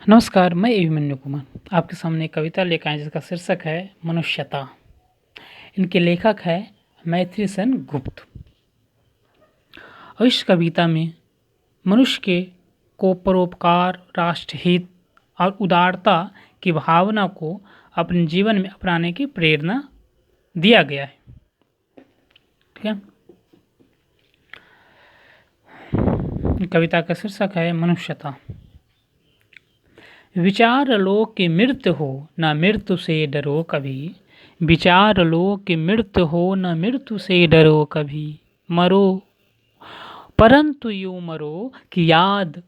नमस्कार, मैं अभिमन्यु कुमार आपके सामने एक कविता लेकर आया जिसका शीर्षक है मनुष्यता। इनके लेखक है मैत्री सेन गुप्त। और इस कविता में मनुष्य को परोपकार, राष्ट्रहित और उदारता की भावना को अपने जीवन में अपनाने की प्रेरणा दिया गया है। ठीक है। कविता का शीर्षक है मनुष्यता। विचार लो कि मृत्यु हो, न मृत्यु से डरो कभी। विचार लो कि मृत्यु हो, न मृत्यु से डरो कभी। मरो परंतु यूं मरो कि याद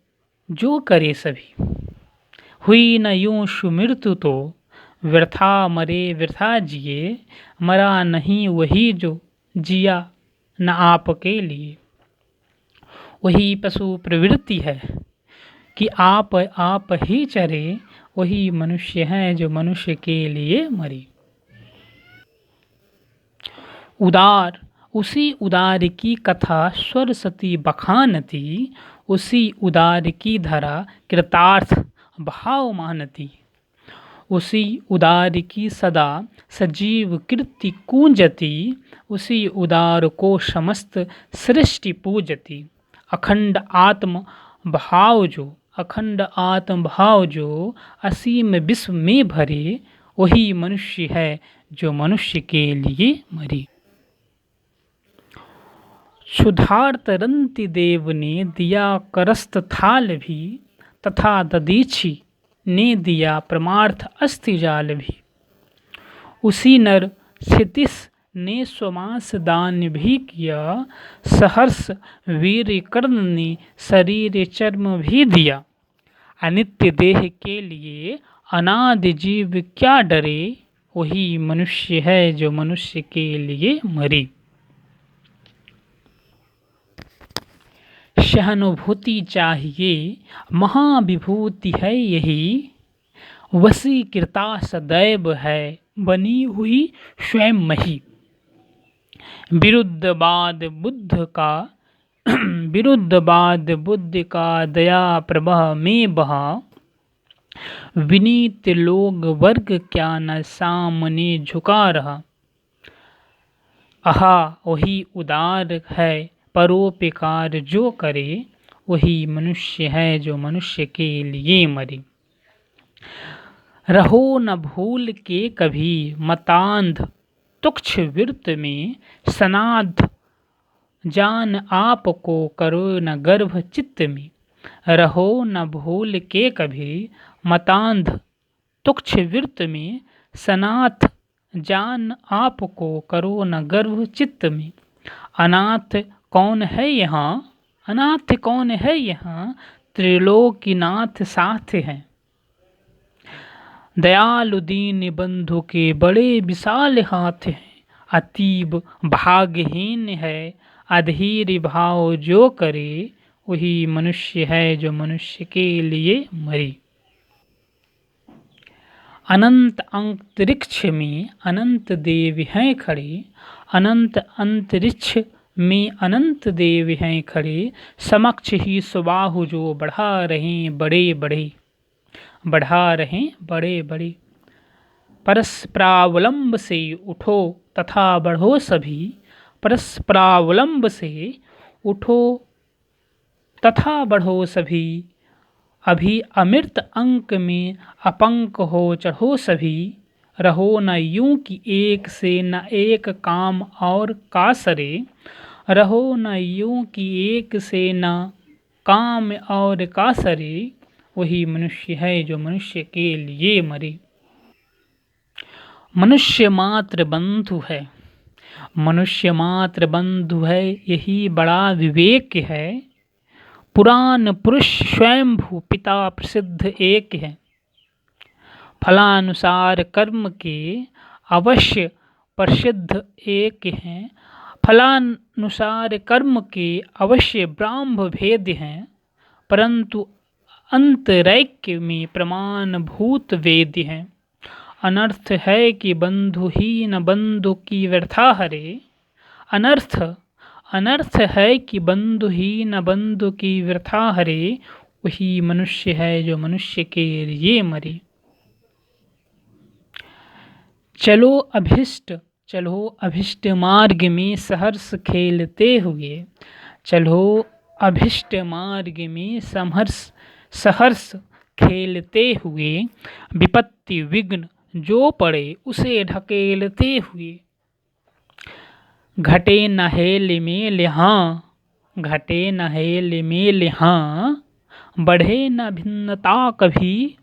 जो करे सभी। हुई न यूं सुमृत्यु तो व्यर्था मरे व्यर्था जिए। मरा नहीं वही जो जिया न आपके लिए। वही पशु प्रवृत्ति है कि आप ही चरे। वही मनुष्य है जो मनुष्य के लिए मरे। उदार उसी उदार की कथा सरस्वती बखानती। उसी उदार की धरा कृतार्थ भाव मानती। उसी उदार की सदा सजीव कीर्ति कूंजती। उसी उदार को समस्त सृष्टि पूजती। अखंड आत्म भाव जो असीम विश्व में भरे। वही मनुष्य है जो मनुष्य के लिए मरे। क्षुधार्त रंति देव ने दिया करस्त थाल भी। तथा ददीची ने दिया परमार्थ अस्थि जाल भी। उसी नर क्षितिस ने स्वमांस दान भी किया। सहर्ष वीर कर्ण ने शरीर चर्म भी दिया। अनित्य देह के लिए अनादि जीव क्या डरे। वही मनुष्य है जो मनुष्य के लिए मरे। सहानुभूति चाहिए महाविभूति है यही। वशीकृता सदैव है बनी हुई स्वयं मही। विरुद्धवाद बुद्ध का दया प्रवाह में बहा। विनीत लोग वर्ग क्या न सामने झुका रहा। आहा वही उदार है परोपकार जो करे। वही मनुष्य है जो मनुष्य के लिए मरे। रहो न भूल के कभी मतांध तुक्ष वृत्त में। सनाध जान आप को करो न गर्भ चित्त में। रहो न भूल के कभी मतांध तुक्ष वृत्त में। सनाथ जान आप को करो न गर्भ चित्त में। अनाथ कौन है यहाँ त्रिलोकीनाथ साथ हैं। दयालु दीन बंधु के बड़े विशाल हाथ हैं। अतीब भाग्यहीन है अधीर भाव जो करे। वही मनुष्य है जो मनुष्य के लिए मरे। अनंत अंतरिक्ष में अनंत देव हैं खड़े। अनंत अंतरिक्ष में अनंत देव हैं खड़े। समक्ष ही सुबाहु जो बढ़ा रहे बड़े। परस्परावलंब से उठो तथा बढ़ो सभी। परस्परावलंब से उठो तथा बढ़ो सभी। अभी अमृत अंक में अपंक हो चढ़ो सभी। रहो न यूं कि एक से न एक काम और कासरे। रहो न यूं कि एक से न काम और कासरे। वही मनुष्य है जो मनुष्य के लिए मरे। मनुष्य मात्र बंधु है यही बड़ा विवेक है। पुराण पुरुष स्वयंभू पिता प्रसिद्ध एक है। फलानुसार कर्म के अवश्य प्रसिद्ध एक हैं। फलानुसार कर्म के अवश्य ब्राह्म भेद हैं। परंतु अंतरैक्य में प्रमाणभूत वेद हैं। अनर्थ है कि बंधु ही न बंधु की व्यर्था हरे। अनर्थ है कि बंधु ही न बंधु की व्यर्था हरे। वही मनुष्य है जो मनुष्य के लिए मरे। चलो अभिष्ट मार्ग में सहर्ष खेलते हुए, चलो अभिष्ट मार्ग में सहर्ष खेलते हुए, विपत्ति विघ्न जो पड़े उसे ढकेलते हुए। घटे न हेल मेल हाँ, घटे न हेल मेल हाँ, बढ़े न भिन्नता कभी,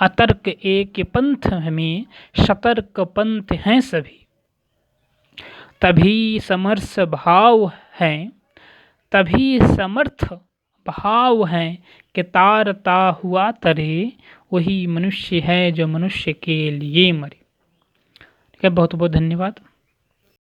अतर्क एक पंथ में सतर्क पंथ हैं सभी। तभी समर्थ भाव हैं कि तारता हुआ तरे, वही मनुष्य है जो मनुष्य के लिए मरे। ठीक है, बहुत बहुत धन्यवाद।